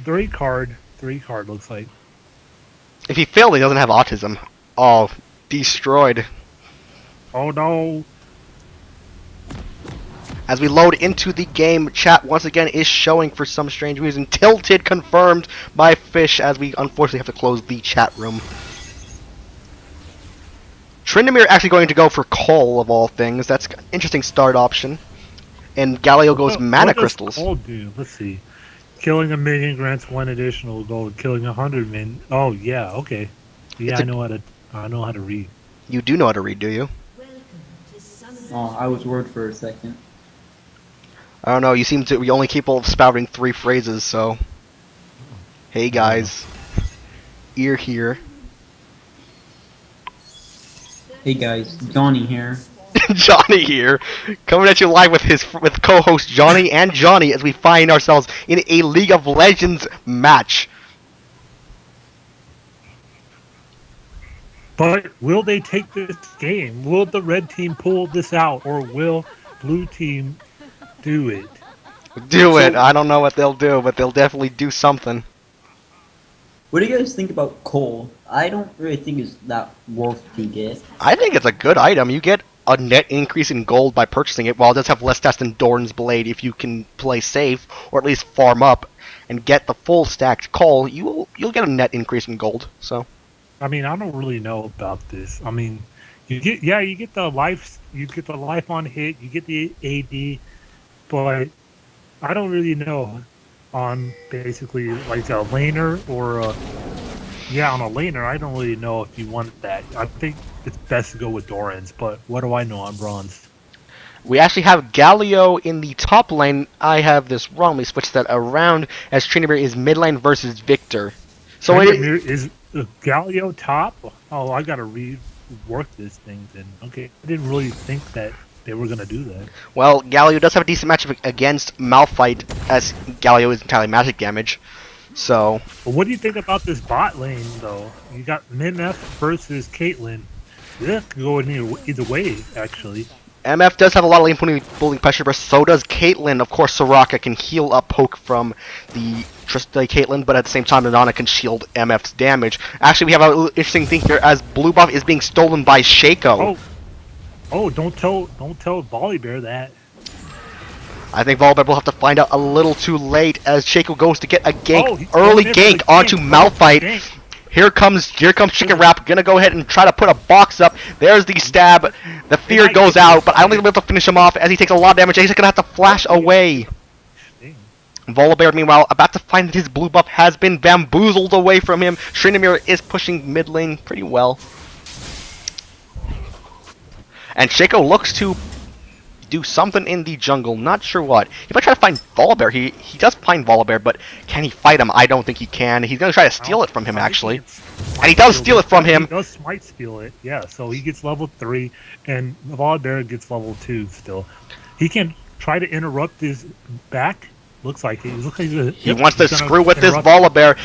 three card looks like. If he failed, he doesn't have autism. Oh, destroyed. Oh no! As we load into the game, chat once again is showing for some strange reason. Tilted confirmed by Fish as we unfortunately have to close the chat room. Tryndamere actually going to go for Cole of all things. That's an interesting start option. And Galio goes Mana Crystals. What does Cole do? Let's see. Killing a minion grants 1 additional gold. Killing 100 min. Oh yeah, okay. Yeah, I know how to read. You do know how to read, do you? Oh, I was worried for a second. I don't know, you seem to be only capable of spouting 3 phrases, so... Hey guys. Ear here. Hey guys, Johnny here. Johnny here, coming at you live with co-host Johnny and Johnny as we find ourselves in a League of Legends match. But will they take this game? Will the red team pull this out, or will blue team do it? Do it. I don't know what they'll do, but they'll definitely do something. What do you guys think about Cole? I don't really think it's that worth to get. I think it's a good item. You get a net increase in gold by purchasing it, while it does have less stats than Doran's Blade. If you can play safe, or at least farm up, and get the full stacked Cole, you'll get a net increase in gold. So, I mean, I don't really know about this. I mean, you get the life on hit, you get the AD, but I don't really know on basically like a laner or on a laner. I don't really know if you want that. I think it's best to go with Doran's, but what do I know on bronze? we actually have Galio in the top lane. I have this wrong. Let me switch that around, as Tryndamere is mid lane versus Victor. So is Galio top? Oh, I gotta rework this thing then. Okay, I didn't really think that they were gonna do that. Well, Galio does have a decent matchup against Malphite, as Galio is entirely magic damage. So, but what do you think about this bot lane, though? You got MF versus Caitlyn. This could go in either way, actually. MF does have a lot of lane pulling pressure, but so does Caitlyn. Of course, Soraka can heal up poke from the Caitlyn, but at the same time, Nana can shield MF's damage. Actually, we have an interesting thing here, as blue buff is being stolen by Shaco. Oh, don't tell Volibear that. I think Volibear will have to find out a little too late, as Shaco goes to get a gank, early gank onto Malphite. Here comes Chicken Wrap, gonna go ahead and try to put a box up. There's the stab. The fear goes out, but I don't think he'll be able to finish him off, as he takes a lot of damage. He's gonna have to flash away. Volibear, meanwhile, about to find that his blue buff has been bamboozled away from him. Tryndamere is pushing mid lane pretty well. And Shaco looks to do something in the jungle, not sure what. He might try to find Volibear. He does find Volibear, but can he fight him? I don't think he can. He's gonna try to steal it from him, actually. And he does steal it from him. He does smite steal it, yeah, so he gets level 3, and Volibear gets level 2 still. He can try to interrupt his back. Looks like he wants to screw with this Volibear.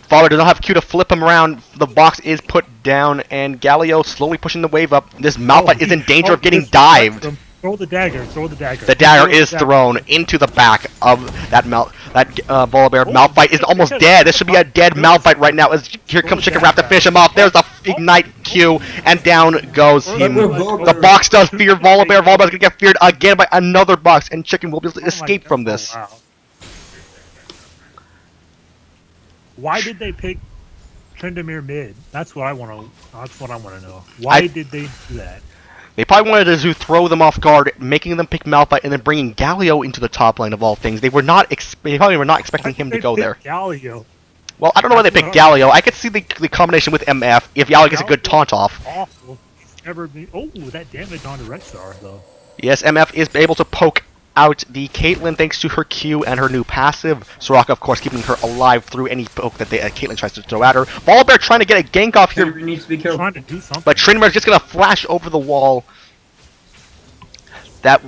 Volibear does not have Q to flip him around. The box is put down, and Galio slowly pushing the wave up. This Malphite is in danger of getting dived. Throw the dagger. The dagger is thrown into the back of that Volibear. Malphite is almost dead. This should be a dead Malphite right now, as here comes Chicken Wrap to finish him off. There's the Ignite Q, and down goes him. The box does fear Volibear. Volibear's gonna get feared again by another box, and Chicken will be able to escape from this. Wow. Why did they pick Tryndamere mid? That's what I want to know. Why did they do that? They probably wanted to throw them off guard, making them pick Malphite, and then bringing Galio into the top lane of all things. They probably were not expecting him to go there. Galio. Well, I don't know why they picked Galio. I could see the combination with MF if Galio gets a good taunt off. Awful. Oh, that damage on the Rexar though. Yes, MF is able to poke out the Caitlyn thanks to her Q and her new passive. Soraka, of course, keeping her alive through any poke that Caitlyn tries to throw at her. Volibear trying to get a gank off here, Needs to be careful. Trying to do something. but Tryndamere is just going to flash over the wall. That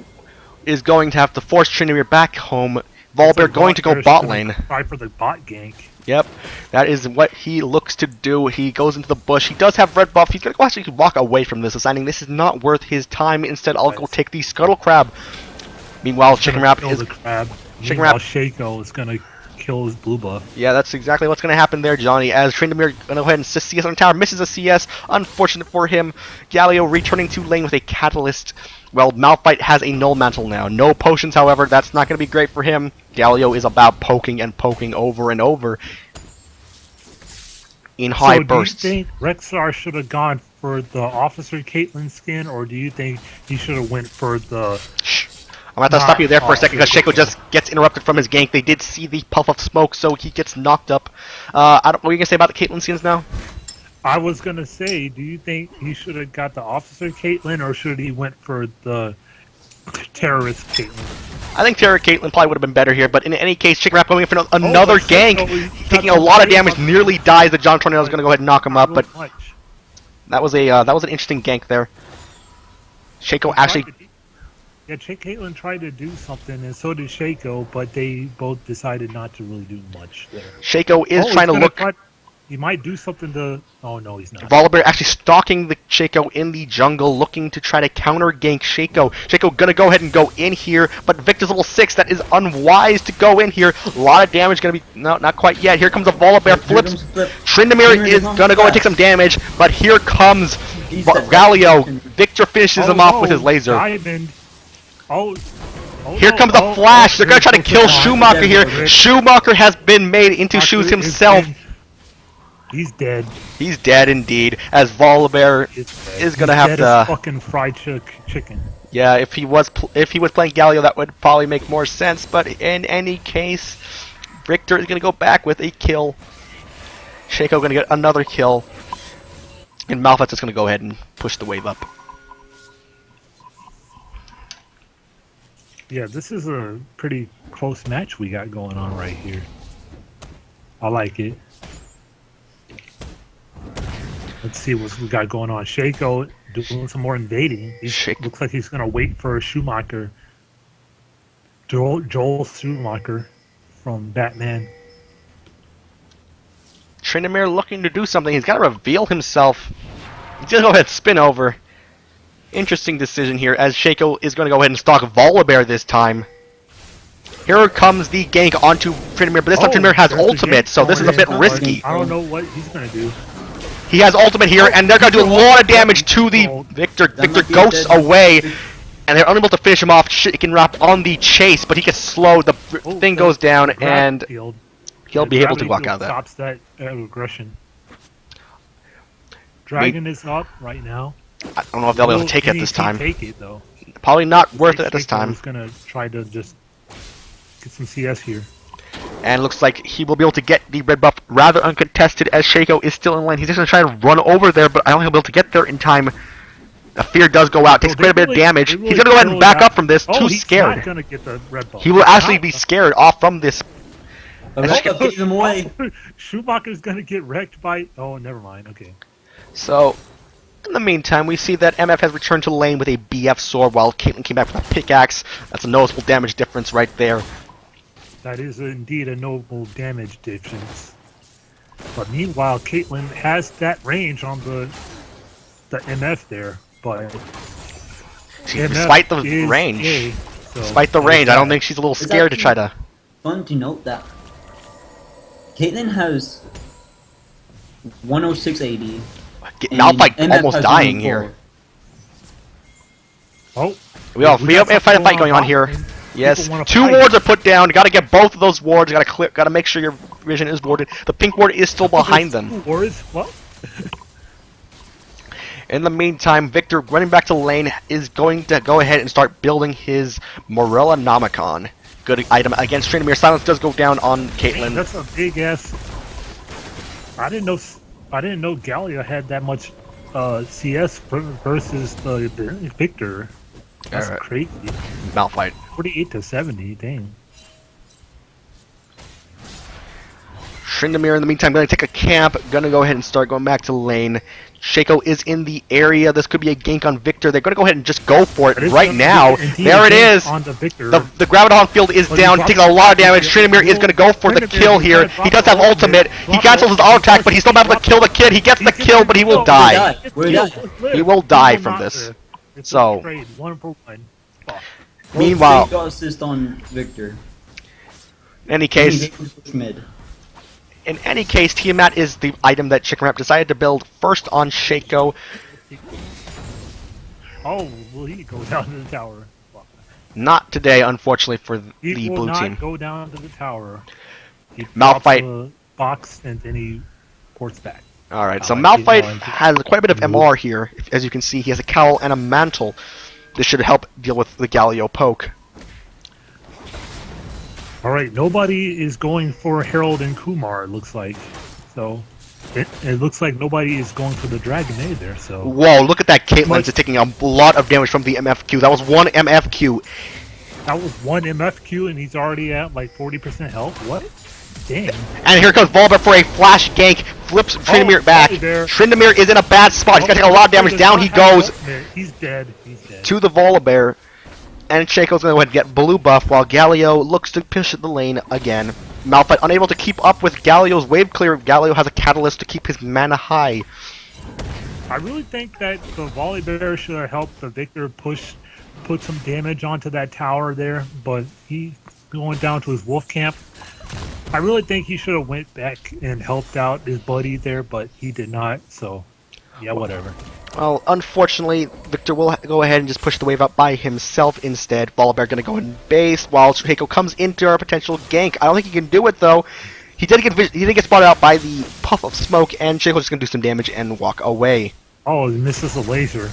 is going to have to force Tryndamere back home. Volibear going to go bot lane. Try for the bot gank. Yep, that is what he looks to do. He goes into the bush. He does have red buff. He's going to actually walk away from this, deciding this is not worth his time. Instead, I'll go take the Scuttle Crab. Meanwhile, Chicken Wrap is... the crab. Chicken Wrap... Shaco is gonna kill his blue buff. Yeah, that's exactly what's going to happen there, Johnny. As Tryndamere going to go ahead and CS on tower, misses a CS. Unfortunate for him. Galio returning to lane with a catalyst. Well, Malphite has a null mantle now. No potions, however. That's not going to be great for him. Galio is about poking and poking over and over in high bursts. Do you think Rexar should have gone for the Officer Caitlyn skin, or do you think he should have went for the... I'm going to have to stop you there for a second because Shaco just gets interrupted from his gank. They did see the puff of smoke, so he gets knocked up. What are you going to say about the Caitlyn skins now? I was going to say, do you think he should have got the Officer Caitlyn, or should he went for the Terrorist Caitlyn? I think Terror Caitlyn probably would have been better here, but in any case, Chicken Rap going in for another gank, taking a lot of damage, nearly dies. The John Tornado is going to go ahead and knock him up, but that was an interesting gank there. Shaco actually... Yeah, Caitlyn tried to do something, and so did Shaco, but they both decided not to really do much there. Shaco is trying to look... He might do something to... Oh, no, he's not. Volibear actually stalking the Shaco in the jungle, looking to try to counter gank Shaco. Shaco gonna go ahead and go in here, but Victor's level 6. That is unwise to go in here. A lot of damage gonna be... No, not quite yet. Here comes a Volibear. Flips. Tryndamere is gonna go and take some damage, but here comes Galio. Victor finishes him off with his laser. Diamond. Here comes the flash. They're going to try to kill Schumacher here. Schumacher has been made into shoes himself. He's dead. He's dead indeed. As Volibear is going to have to... fucking fried chicken. Yeah, if he was playing Galio, that would probably make more sense. But in any case, Victor is going to go back with a kill. Shaco going to get another kill. And Malphite's just going to go ahead and push the wave up. Yeah, this is a pretty close match we got going on right here. I like it. Let's see what we got going on. Shaco doing some more invading. Looks like he's going to wait for Schumacher. Joel Schumacher from Batman. Tryndamere looking to do something. He's got to reveal himself. He's going to go ahead and spin over. Interesting decision here, as Shaco is going to go ahead and stalk Volibear this time. Here comes the gank onto Tryndamere, but this time Tryndamere has ultimate, so this is a bit risky. I don't know what he's going to do. He has ultimate here, and they're going to do a lot of damage to the Victor. Victor ghosts away, and they're unable to finish him off. Chicken Wrap on the chase, but he gets slowed. The thing goes down, and he'll be able to walk out of that. Stops that aggression. Dragon is up right now. I don't know if they'll be able to take it this time. Take it, though. Probably not worth it at this time. He's gonna try to just get some CS here. And looks like he will be able to get the red buff rather uncontested, as Shaco is still in lane. He's just going to try to run over there, but I don't think he'll be able to get there in time. The fear does go out, takes quite a bit of damage. He's going to go ahead and back up from this, too scared. He's not gonna get the red buff. He will actually be scared off from this. Him away. Schumacher's going to get wrecked by... Oh, never mind. Okay. So... in the meantime, we see that MF has returned to lane with a BF sword while Caitlyn came back with a pickaxe. That's a noticeable damage difference right there. That is indeed a notable damage difference. But meanwhile, Caitlyn has that range on the MF there, but despite the range, I don't think she's a little scared to try to... Fun to note that Caitlyn has 106 AD. Malphite almost dying here. Oh, we have a fight going on here. Yes, 2 wards are put down. Got to get both of those wards. Got to make sure your vision is warded. The pink ward is still behind them. Wards? What? In the meantime, Victor, running back to lane, is going to go ahead and start building his Morella Nomicon. Good item against Tryndamere. Silence does go down on Caitlyn. That's a big ass. I didn't know Galio had that much CS versus the Victor. That's crazy. Malphite. 48 to 70, dang. Tryndamere, in the meantime, going to take a camp. Going to go ahead and start going back to lane. Shaco is in the area. This could be a gank on Victor. They're going to go ahead and just go for it right now. There it is. The Graviton field is down, taking a lot of damage. Tryndamere is going to go for the kill here. He does have ultimate. He cancels his auto attack, but he's still not able to kill the kid. He gets the kill, but he will die. He will die from this. So, meanwhile, assist on Victor. In any case, Tiamat is the item that Chicken Wrap decided to build first on Shaco. Oh, will he go down to the tower? Not today, unfortunately, for He the will blue not team. go down to the tower. He Malphite. drops the box and then he ports back. Alright, so Malphite has quite a bit of MR here. As you can see, he has a cowl and a mantle. This should help deal with the Galio poke. Alright, nobody is going for Harold and Kumar, it looks like. So, it looks like nobody is going for the Dragon Maid there, so... Whoa, look at that. Caitlyn is taking a lot of damage from the MFQ. That was one MFQ. That was one MFQ and he's already at like 40% health? What? Dang. And here comes Volibear for a flash gank. Flips Tryndamere back. Tryndamere is in a bad spot. He's got to take a lot of damage. Down he goes. He's dead. He's dead. To the Volibear. And Shaco's going to go ahead and get blue buff while Galio looks to push the lane again. Malphite unable to keep up with Galio's wave clear. Galio has a catalyst to keep his mana high. I really think that the Volibear should have helped the Victor put some damage onto that tower there, but he's going down to his wolf camp. I really think he should have went back and helped out his buddy there, but he did not, so yeah, whatever. Well, unfortunately, Victor will go ahead and just push the wave up by himself instead. Volibear gonna go ahead and base while Shaco comes into our potential gank. I don't think he can do it though. He did get spotted out by the puff of smoke, and Shaco's just gonna do some damage and walk away. Oh, he misses a laser.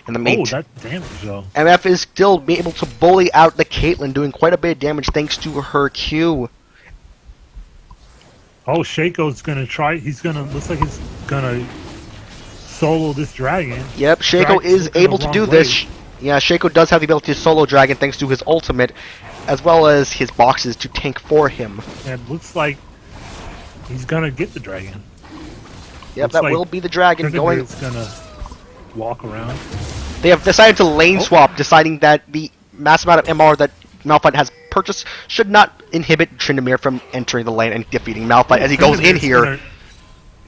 In the meat. Oh, that damage though. MF is still able to bully out the Caitlyn, doing quite a bit of damage thanks to her Q. Oh, Shaco's gonna try. Looks like he's gonna solo this dragon. Yep, Shaco is able to do this. Yeah, Shaco does have the ability to solo dragon thanks to his ultimate, as well as his boxes to tank for him. And it looks like he's gonna get the dragon. Yep, looks that like will be the dragon going. It's gonna walk around. They have decided to lane swap, deciding that the mass amount of MR that Malphite has purchased should not inhibit Tryndamere from entering the lane and defeating Malphite as he goes in here.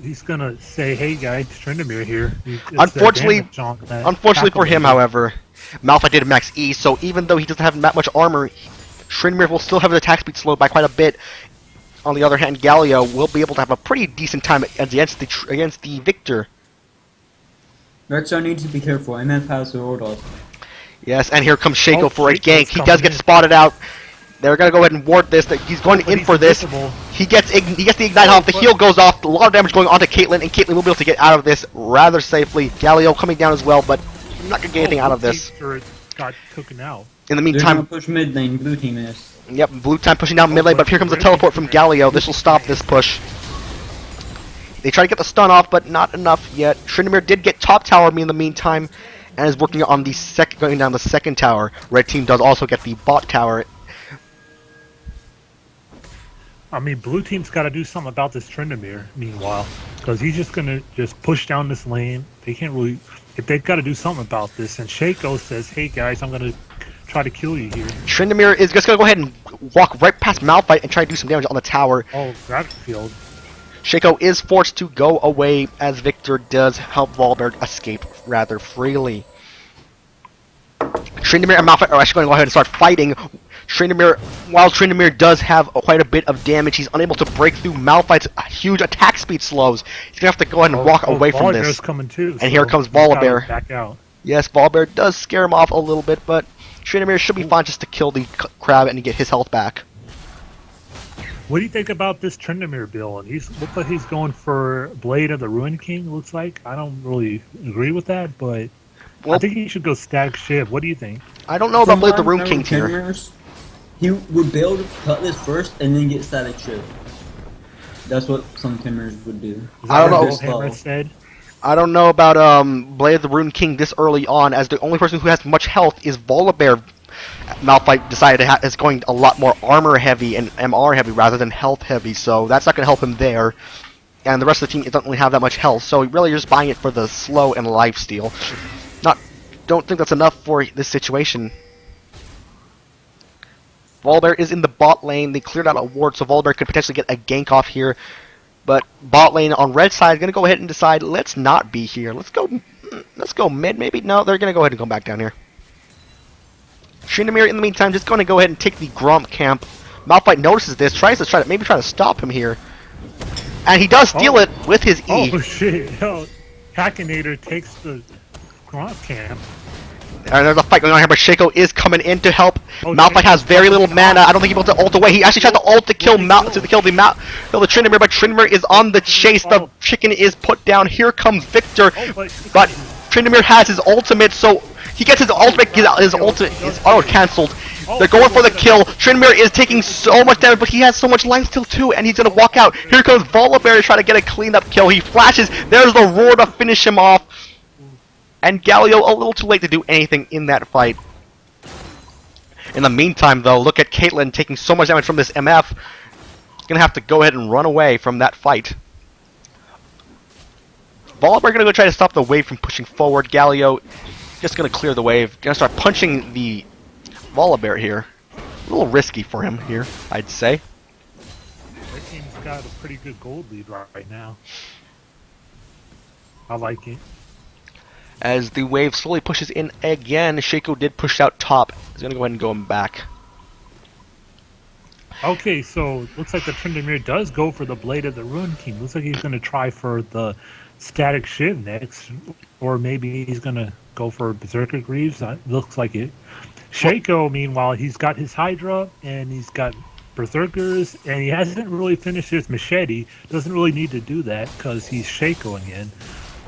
He's gonna say, "Hey guys, Tryndamere here." Unfortunately for him, however, Malphite did max E, so even though he doesn't have that much armor, Tryndamere will still have his attack speed slowed by quite a bit. On the other hand, Galio will be able to have a pretty decent time against the Victor. Rexar needs to be careful. MF has the Ordos. Yes, and here comes Shaco for a gank. He does get spotted out. They're gonna go ahead and ward this. He's going in for this. He gets the ignite off. The heal goes off. A lot of damage going onto Caitlyn, and Caitlyn will be able to get out of this rather safely. Galio coming down as well, but not gonna get anything out of this. Got taken out. In the meantime, they're gonna push mid lane. Blue team is. Yep, blue time pushing down mid lane, but here comes the teleport from Galio. This will stop this push. They try to get the stun off, but not enough yet. Tryndamere did get top tower in the meantime, and is working on the going down the second tower. Red team does also get the bot tower. I mean, blue team's got to do something about this Tryndamere. Meanwhile, because he's just gonna push down this lane. They can't really. If they've got to do something about this, and Shaco says, "Hey guys, I'm gonna try to kill you here." Tryndamere is just gonna go ahead and walk right past Malphite and try to do some damage on the tower. Oh, Battlefield. Shaco is forced to go away as Victor does help Volibear escape rather freely. Tryndamere and Malphite are actually going to go ahead and start fighting. While Tryndamere does have quite a bit of damage, he's unable to break through Malphite's huge attack speed slows. He's going to have to go ahead and walk away from this. Coming too, and here comes Volibear. Back out. Yes, Volibear does scare him off a little bit, but Tryndamere should be fine just to kill the crab and get his health back. What do you think about this Tryndamere build? Looks like he's going for Blade of the Ruin King, looks like. I don't really agree with that, but I think he should go stack Shiv. What do you think? I don't know about Blade of the Ruin King here. He would build Cutlass first and then get static Shiv. That's what some Timmers would do. I don't know about Blade of the Ruin King this early on, as the only person who has much health is Volibear. Malphite decided is going a lot more armor heavy and MR heavy rather than health heavy, so that's not going to help him there. And the rest of the team doesn't really have that much health, so really just buying it for the slow and lifesteal. Don't think that's enough for this situation. Volibear is in the bot lane. They cleared out a ward, so Volibear could potentially get a gank off here. But bot lane on red side is going to go ahead and decide, let's not be here. Let's go mid maybe? No, they're going to go ahead and come back down here. Tryndamere, in the meantime, just going to go ahead and take the Gromp camp Malphite notices this, tries to stop him here. And he does steal it with his E. Oh shit, yo. Hackinator takes the Gromp camp. And there's a fight going on here, but Shaco is coming in to help. Malphite has very little mana. I don't think he's able to ult away. He actually tried to ult to kill the Tryndamere, but Tryndamere is on the chase. The chicken is put down. Here comes Victor, but Tryndamere has his ultimate, so he gets his ultimate. His ultimate is auto-cancelled. They're going for the kill. Tryndamere is taking so much damage, but he has so much life still too, and he's gonna walk out. Here comes Volibear trying to get a clean-up kill. He flashes. There's the roar to finish him off. And Galio a little too late to do anything in that fight. In the meantime, though, look at Caitlyn taking so much damage from this MF. Gonna have to go ahead and run away from that fight. Volibear gonna go try to stop the wave from pushing forward. Galio just gonna clear the wave. Gonna start punching the Volibear here. A little risky for him here, I'd say. That team's got a pretty good gold lead right now. I like it. As the wave slowly pushes in again, Shaco did push out top. He's gonna go ahead and go him back. Okay, so looks like the Tryndamere does go for the Blade of the Ruin King. Looks like he's gonna try for the Static Shiv next, or maybe he's gonna go for Berserker Greaves. Looks like it. Shaco, meanwhile, he's got his Hydra and he's got Berserkers, and he hasn't really finished his Machete. Doesn't really need to do that because he's Shaco again.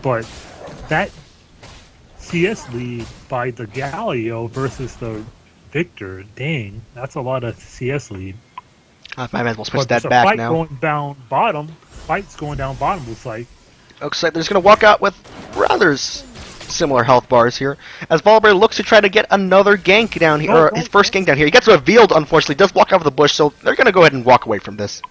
But that CS lead by the Galio versus the Victor, dang, that's a lot of CS lead. I might as well switch But that there's a back fight now. going down bottom. Fight's going down bottom, looks like. Looks like they're just gonna walk out with rather similar health bars here. As Volibear looks to try to get another gank down here, or his first gank down here. He gets revealed, unfortunately, does walk out of the bush, so they're gonna go ahead and walk away from this.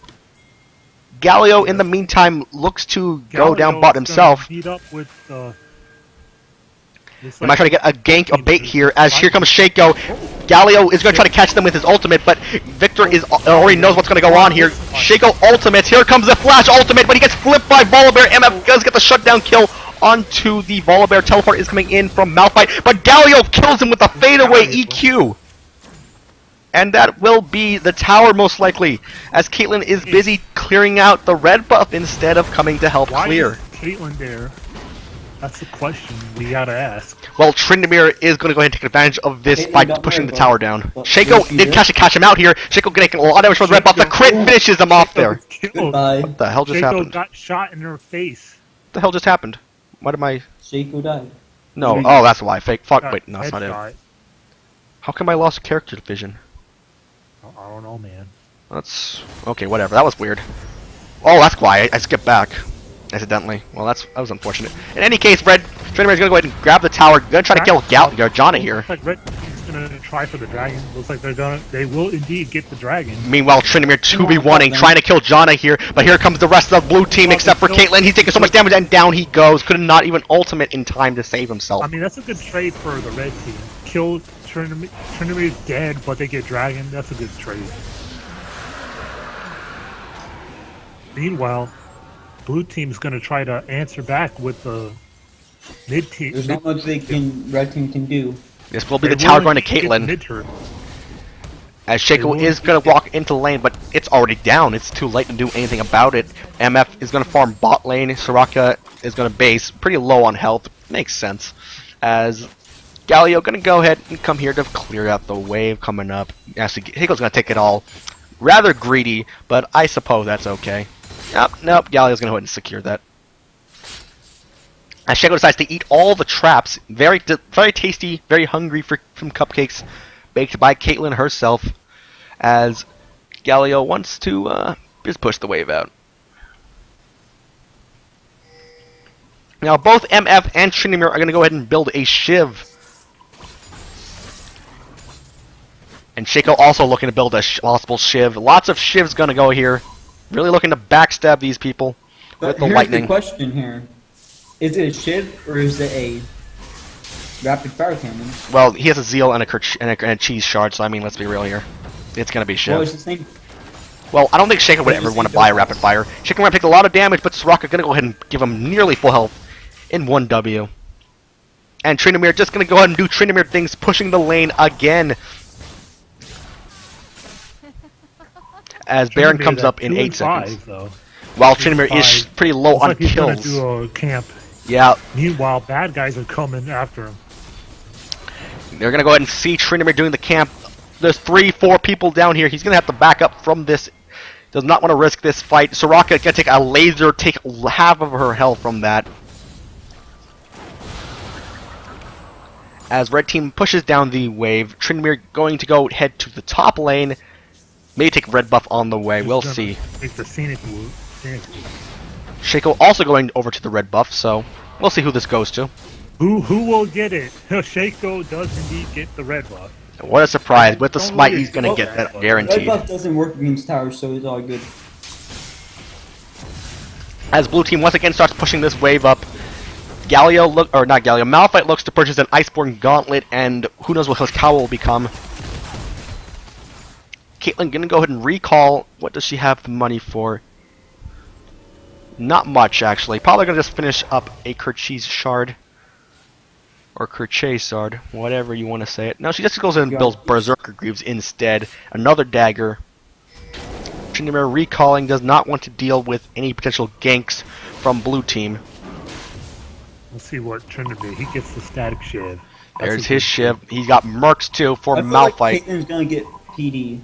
Galio, in the meantime, looks to go down bot himself. Meet up with, They might try to get a gank, a bait here, as here comes Shaco. Galio is going to try to catch them with his ultimate, but Victor is already knows what's going to go on here. Shaco ultimates, here comes the flash ultimate, but he gets flipped by Volibear. MF does get the shutdown kill onto the Volibear. Teleport is coming in from Malphite, but Galio kills him with a fadeaway EQ. And that will be the tower most likely, as Caitlyn is busy clearing out the red buff instead of coming to help clear. Why is Caitlyn there? That's the question we gotta ask. Well, Tryndamere is going to go ahead and take advantage of this by pushing the tower down. Shaco did catch him out here. Shaco getting a lot of damage from the red buff. The crit finishes him off there. Goodbye. What the hell just Shaco happened? got shot in her face. What the hell just happened? What am I... Shaco died. No, oh, that's why. Fake. Fuck, wait, no, that's not it. Headshot. How come I lost character vision? I don't know, man. That's... Okay, whatever. That was weird. Oh, that's why. I skipped back. Accidentally. Well, that was unfortunate. In any case, Tryndamere is going to go ahead and grab the tower. Gonna try to kill Garjana here. Looks like Red Team's gonna try for the dragon. Looks like they will indeed get the dragon. Meanwhile, Tryndamere 2v1ing, trying to kill Janna here, but here comes the rest of the blue team except for Caitlyn. He's taking so much damage and down he goes. Could not even ultimate in time to save himself. I mean, that's a good trade for the red team. Kill Tryndamere is dead, but they get dragon. That's a good trade. Meanwhile, blue team's gonna try to answer back with the mid team. There's not much red team can do. This will be the tower going to Caitlyn. As Shaco is going to walk into lane, but it's already down. It's too late to do anything about it. MF is going to farm bot lane. Soraka is going to base pretty low on health. Makes sense. As Galio going to go ahead and come here to clear out the wave coming up. Actually, Hiko's going to take it all. Rather greedy, but I suppose that's okay. Nope, Galio's going to go ahead and secure that. As Shaco decides to eat all the traps, very tasty, very hungry for some cupcakes baked by Caitlyn herself, as Galio wants to just push the wave out. Now both MF and Tryndamere are going to go ahead and build a Shiv. And Shaco also looking to build a possible Shiv. Lots of Shivs going to go here. Really looking to backstab these people with the lightning. Here's the question here. Is it a Shiv or is it a rapid fire cannon? Well, he has a Zeal and a cheese shard, so I mean, let's be real here. It's gonna be Shiv. Well, it's the same. Well, I don't think Shaco would ever want to buy a rapid fire. Shaco might take a lot of damage, but Soraka gonna go ahead and give him nearly full health in 1 W. And Tryndamere just gonna go ahead and do Tryndamere things, pushing the lane again. as Baron comes up in 8 seconds. While Tryndamere is pretty low on kills. He's gonna do a camp. Yeah. Meanwhile, bad guys are coming after him. They're gonna go ahead and see Tryndamere doing the camp. There's 3-4 people down here. He's gonna have to back up from this. Does not want to risk this fight. Soraka gonna take a laser, take half of her health from that. As red team pushes down the wave, Tryndamere going to go head to the top lane. May take red buff on the way. We'll see. Take the scenic route. Shaco also going over to the red buff, so we'll see who this goes to. Who will get it? Shaco does indeed get the red buff. What a surprise. With the smite, he's going to get that guaranteed. Red buff doesn't work against towers, so it's all good. As blue team once again starts pushing this wave up, Malphite looks to purchase an Iceborne Gauntlet, and who knows what his cowl will become. Caitlyn gonna go ahead and recall. What does she have the money for? Not much, actually. Probably gonna just finish up a Kercheese Shard. Or Kerchase Shard, whatever you want to say it. No, she just goes in and builds Berserker Greaves instead. Another dagger. Tryndamere recalling, does not want to deal with any potential ganks from blue team. Let's see what Tryndamere. He gets the static shiv. There's his shiv. He's got mercs too for Malphite. Like Caitlyn's gonna get PD.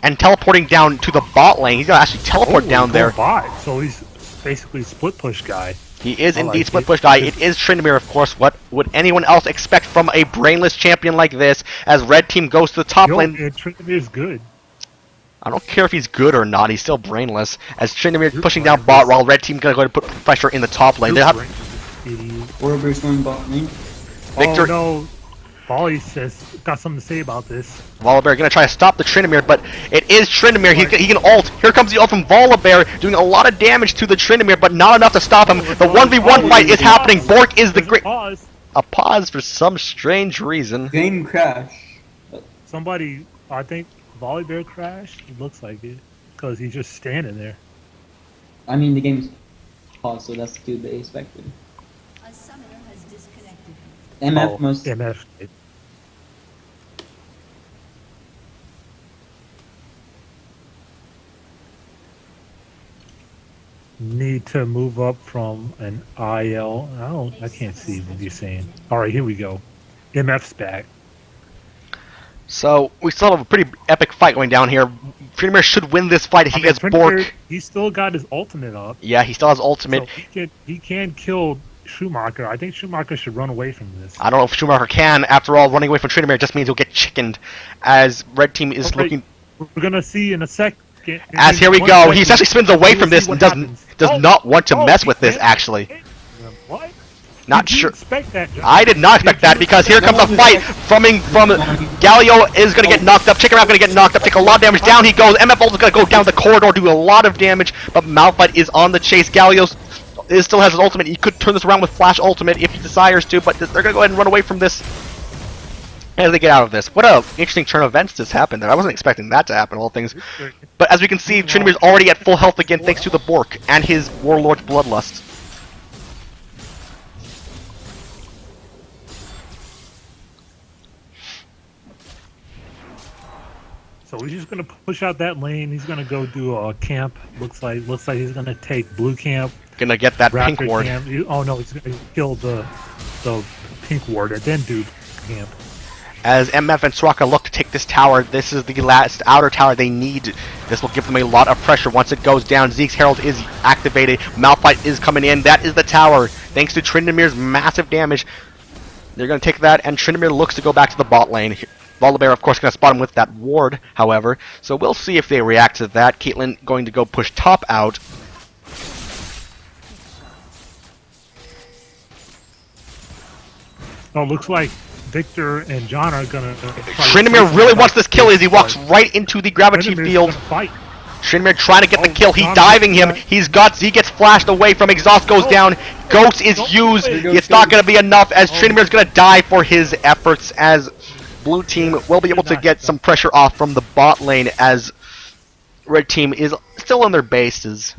And teleporting down to the bot lane. He's gonna actually teleport down there. Bot. So he's basically split push guy. He is indeed split push guy. It is Tryndamere, of course. What would anyone else expect from a brainless champion like this? As red team goes to the top lane. Tryndamere's good. I don't care if he's good or not. He's still brainless. As Tryndamere pushing down bot, while red team gonna go ahead and put pressure in the top lane. They have Warbear's going bot lane. Victor. Oh no. Volley says got something to say about this. Volibear gonna try to stop the Tryndamere, but it is Tryndamere. He can ult. Here comes the ult from Volibear, doing a lot of damage to the Tryndamere, but not enough to stop him. The 1v1 fight is happening. Bork is the great. A pause for some strange reason. Game crash. Somebody, I think Volibear crashed. It looks like it, because he's just standing there. I mean, the game's paused, so that's to be expected. A summoner has disconnected. MF must. MF. Need to move up from an IL. I can't see what you're saying. All right, here we go. MF's back. So we still have a pretty epic fight going down here. Tryndamere should win this fight if he gets Bork. He still got his ultimate up. Yeah, he still has ultimate. So he can kill Schumacher. I think Schumacher should run away from this. I don't know if Schumacher can. After all, running away from Tryndamere just means he'll get chickened. As red team is looking. We're gonna see in a second. As here we go, he essentially spins away from this and does not want to mess with this. Actually, what? Not sure. Expect that, I did not expect that because here comes a fight from Galio is going to get knocked up. Chicken Rap going to get knocked up. Take a lot of damage. Down he goes. MF is going to go down the corridor, do a lot of damage. But Malphite is on the chase. Galio still has his ultimate. He could turn this around with Flash ultimate if he desires to, but they're going to go ahead and run away from this as they get out of this. What a interesting turn of events this happened there. I wasn't expecting that to happen, all things. But as we can see, Tryndamere's already at full health again thanks to the Bork and his Warlord's Bloodlust. So he's just gonna push out that lane. He's gonna go do a camp. Looks like he's gonna take blue camp. Gonna get that Raptor pink ward. Oh no, he's gonna kill the pink ward and then do camp. As MF and Soraka look to take this tower, this is the last outer tower they need. This will give them a lot of pressure once it goes down. Zeke's Herald is activated. Malphite is coming in. That is the tower. Thanks to Tryndamere's massive damage, they're going to take that, and Tryndamere looks to go back to the bot lane. Volibear, of course, going to spot him with that ward, however. So we'll see if they react to that. Caitlyn going to go push top out. Oh, looks like Victor and John are gonna. Tryndamere really wants this kill as he walks right into the gravity field. Tryndamere trying to get the kill. He's diving him. He gets flashed away from. Exhaust goes down. Ghost is used. It's not going to be enough as Tryndamere's going to die for his efforts. As blue team will be able to get some pressure off from the bot lane as red team is still on their bases.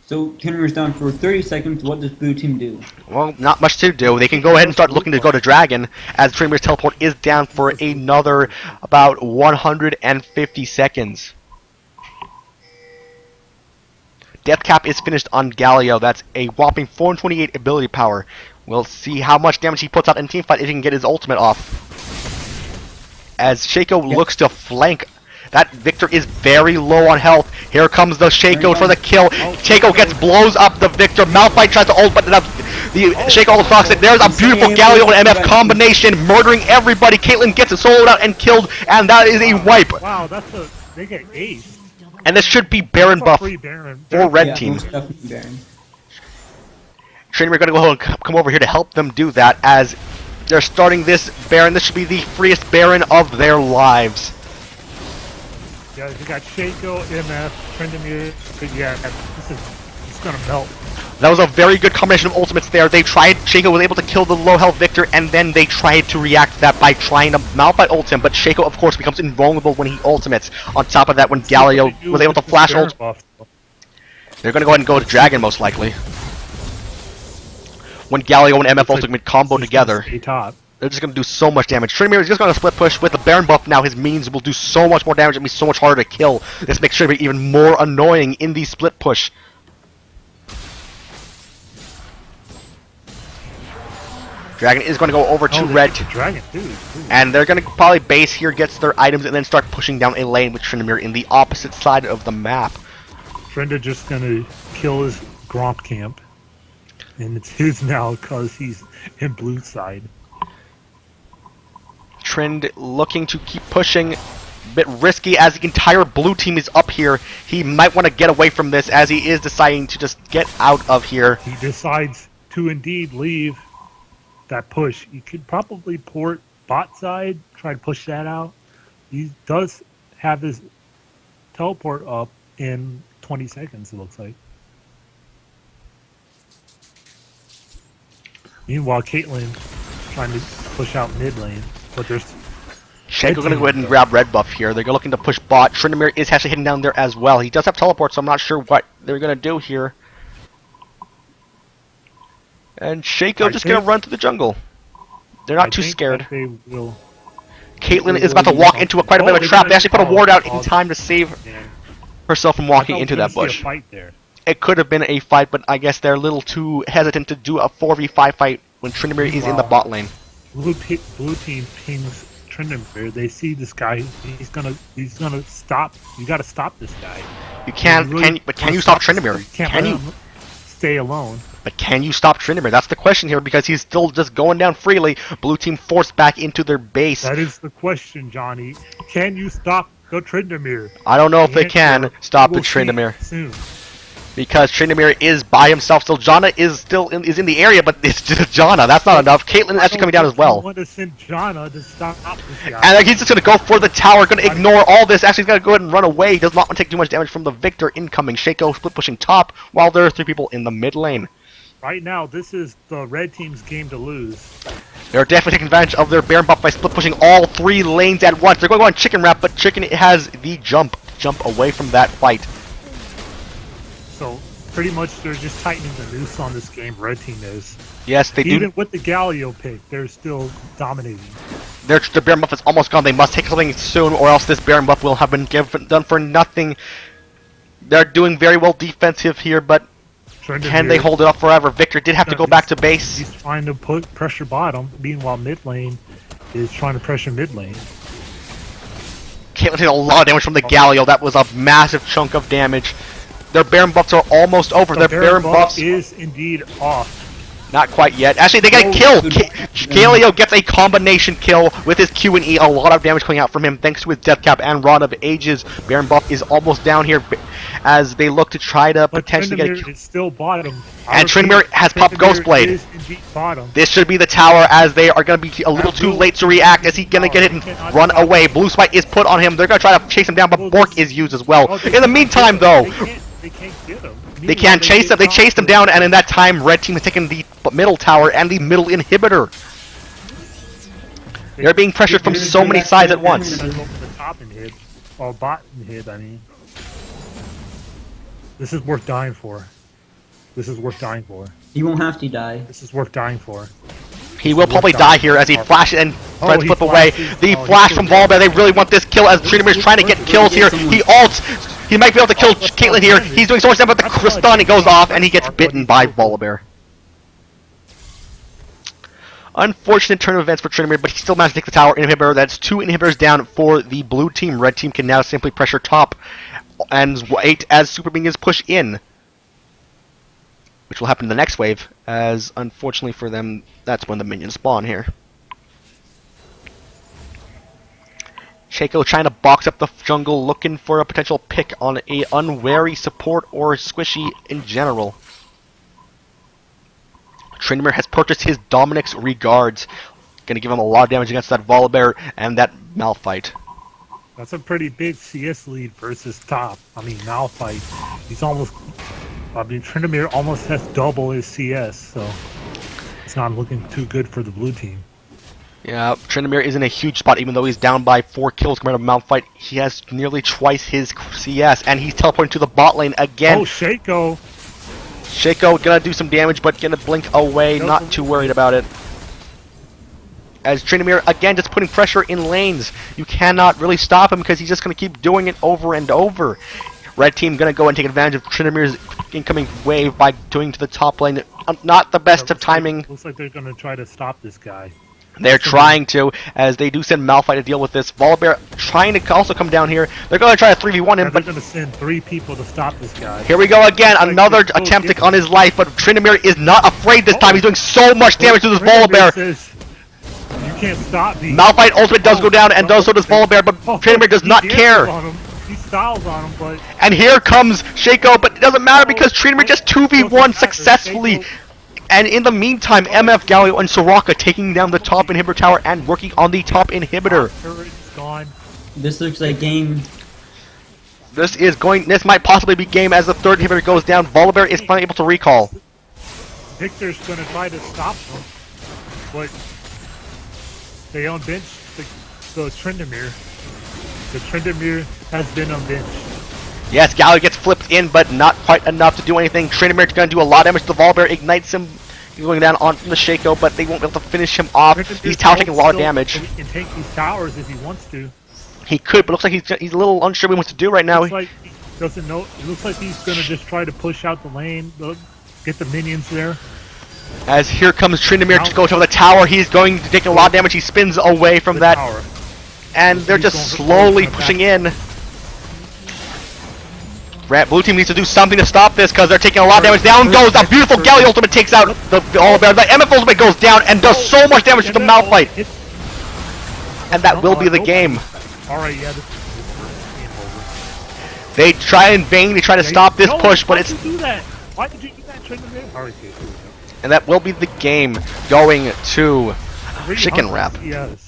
So Tryndamare's down for 30 seconds. What does blue team do? Well, not much to do. They can go ahead and start looking to go to Dragon as Tryndamere's teleport is down for another about 150 seconds. Death Cap is finished on Galio. That's a whopping 428 ability power. We'll see how much damage he puts out in teamfight if he can get his ultimate off. As Shaco looks to flank, that Victor is very low on health. Here comes the Shaco for the kill. Shaco blows up the Victor. Malphite tries to ult, but the Shaco ult procs it. There's a beautiful Galio and MF combination, murdering everybody. Caitlyn gets it soloed out and killed, and that is a wipe. Wow, they get aced. And this should be Baron buff for red team. Trainer, we're going to go ahead and come over here to help them do that as they're starting this Baron. This should be the freest Baron of their lives. Yeah, you got Shaco, MF, Trendemir, but yeah, it's gonna melt. That was a very good combination of ultimates there. They tried, Shaco was able to kill the low health Victor, and then they tried to react to that by trying to Malphite ult him, but Shaco of course becomes invulnerable when he ultimates. On top of that, when Galio was able to flash ult, they're gonna go ahead and go to Dragon most likely. When Galio and MF ultimate combo together, they're just going to do so much damage. Trendemir is just going to split push with the Baron buff now. His means will do so much more damage and be so much harder to kill. This makes Trendemir even more annoying in the split push. Dragon is going to go over to red. Dragon, dude. And they're going to probably base here, gets their items, and then start pushing down a lane with Trendemir in the opposite side of the map. Trenda just going to kill his Gromp camp. And it's his now because he's in blue side. Trend looking to keep pushing. A bit risky as the entire blue team is up here. He might want to get away from this as he is deciding to just get out of here. He decides to indeed leave that push. He could probably port bot side, try to push that out. He does have his teleport up in 20 seconds, it looks like. Meanwhile, Caitlyn trying to push out mid lane, but there's Shaco going to go ahead and grab red buff here. They're looking to push bot. Trendemir is actually hitting down there as well. He does have teleport, so I'm not sure what they're going to do here. And Shaco just going to run to the jungle. They're not too scared. They will. Caitlyn is about to walk into quite a bit of a trap. They actually put a ward out in time to save herself from walking into that bush. It could have been a fight, but I guess they're a little too hesitant to do a 4v5 fight when Trendemir is in the bot lane. Blue team pings Trendemir. They see this guy. He's gonna stop. You gotta stop this guy. You can, but can you stop Trendemir? Can you stay alone? But can you stop Trendemir? That's the question here because he's still just going down freely. Blue team forced back into their base. That is the question, Johnny. Can you stop the Trendemir? I don't know if they can stop the Trendemir. Soon. Because Trendemir is by himself still. Janna is still in the area, but it's just Janna. That's not enough. Caitlyn is actually coming down as well. I want to send Janna to stop this guy. And he's just going to go for the tower, going to ignore all this. Actually, he's going to go ahead and run away. He does not want to take too much damage from the Victor incoming. Shaco split pushing top, while there are 3 people in the mid lane. Right now, this is the red team's game to lose. They're definitely taking advantage of their Baron buff by split pushing all 3 lanes at once. They're going to go on chicken wrap, but chicken has the jump away from that fight. So pretty much they're just tightening the noose on this game. Red team is. Yes, they do. Even with the Galio pick, they're still dominating. Their Baron buff is almost gone. They must take something soon, or else this Baron buff will have been done for nothing. They're doing very well defensive here, but can they hold it up forever? Victor did have to go back to base. He's trying to put pressure bottom. Meanwhile, mid lane is trying to pressure mid lane. Caitlyn did a lot of damage from the Galio. That was a massive chunk of damage. Their Baron buffs are almost over. Their Baron buffs is indeed off. Not quite yet. Actually, they get a kill. Galio gets a combination kill with his Q and E. A lot of damage coming out from him thanks to his Death Cap and Rod of Ages. Baron buff is almost down here as they look to try to potentially get a kill. It's still bottom. And Trendemir has popped Ghost Blade. This should be the tower as they are going to be a little too late to react. Is he going to get it and run away? Blue Spike is put on him. They're going to try to chase him down, but Bork is used as well. In the meantime, though, they can't get him. They can't chase him. They chased him down, and in that time, Red Team has taken the middle tower and the middle inhibitor. They're being pressured from so many sides at once. The top inhib, or bot inhib, I mean. This is worth dying for. This is worth dying for. He won't have to die. This is worth dying for. He will probably die here as he flashes and tries to flip away. The flash from Volbear, they really want this kill as Trendemir is trying to get kills here. He ults. He might be able to kill Caitlyn here. He's doing so much damage, but the Kristan goes off, and he gets bitten by Volibear. Unfortunate turn of events for Tryndamere, but he still managed to take the tower inhibitor. That's 2 inhibitors down for the blue team. Red team can now simply pressure top and wait as super minions push in. Which will happen in the next wave, as unfortunately for them, that's when the minions spawn here. Shaco trying to box up the jungle, looking for a potential pick on a unwary support or squishy in general. Tryndamere has purchased his Dominic's Regards. Gonna give him a lot of damage against that Volibear and that Malphite. That's a pretty big CS lead versus top. I mean, Malphite, he's almost... I mean, Tryndamere almost has double his CS, so it's not looking too good for the blue team. Yeah, Tryndamere is in a huge spot, even though he's down by 4 kills compared to Malphite. He has nearly twice his CS, and he's teleporting to the bot lane again. Oh, Shaco! Shaco gonna do some damage, but gonna blink away, not too worried about it. As Tryndamere, again, just putting pressure in lanes. You cannot really stop him because he's just gonna keep doing it over and over. Red team gonna go and take advantage of Tryndamere's incoming wave by doing to the top lane. Not the best of timing. Looks like they're gonna try to stop this guy. They're trying to, as they do send Malphite to deal with this. Volibear trying to also come down here. They're going to try to 3v1 him, but they're going to send 3 people to stop this guy. Here we go again, another attempt on his life, but Tryndamere is not afraid this time. He's doing so much damage to this Volibear. You can't stop me. Malphite ultimate does go down, and so does Volibear, but Tryndamere does not care. He styles on him, but... And here comes Shaco, but it doesn't matter because Tryndamere just 2v1 successfully. And in the meantime, MF, Galio, and Soraka taking down the top inhibitor tower and working on the top inhibitor. This looks like game. This might possibly be game as the third inhibitor goes down. Volibear is finally able to recall. Victor's gonna try to stop them, but they unbenched the Tryndamere. The Tryndamere has been unbenched. Yes, Galio gets flipped in, but not quite enough to do anything. Tryndamere's gonna do a lot of damage to the Volibear, ignites him. He's going down on the Shaco, but they won't be able to finish him off. He's taking a lot of damage. He can take these towers if he wants to. He could, but looks like he's a little unsure what he wants to do right now. Looks like he doesn't know. It looks like he's gonna just try to push out the lane, get the minions there. As here comes Tryndamere to go to the tower, he's going to take a lot of damage. He spins away from that, and they're just slowly pushing in. Blue team needs to do something to stop this because they're taking a lot of damage. Down goes the beautiful Galio ultimate, takes out the Volibear. The MF ultimate goes down and does so much damage to the Malphite. And that will be the game. Alright, yeah, this is game over. They try in vain to try to stop this push, but it's... Why did you do that? Why did you do that, Tryndamere? Alright, and that will be the game going to Chicken Wrap. Yes.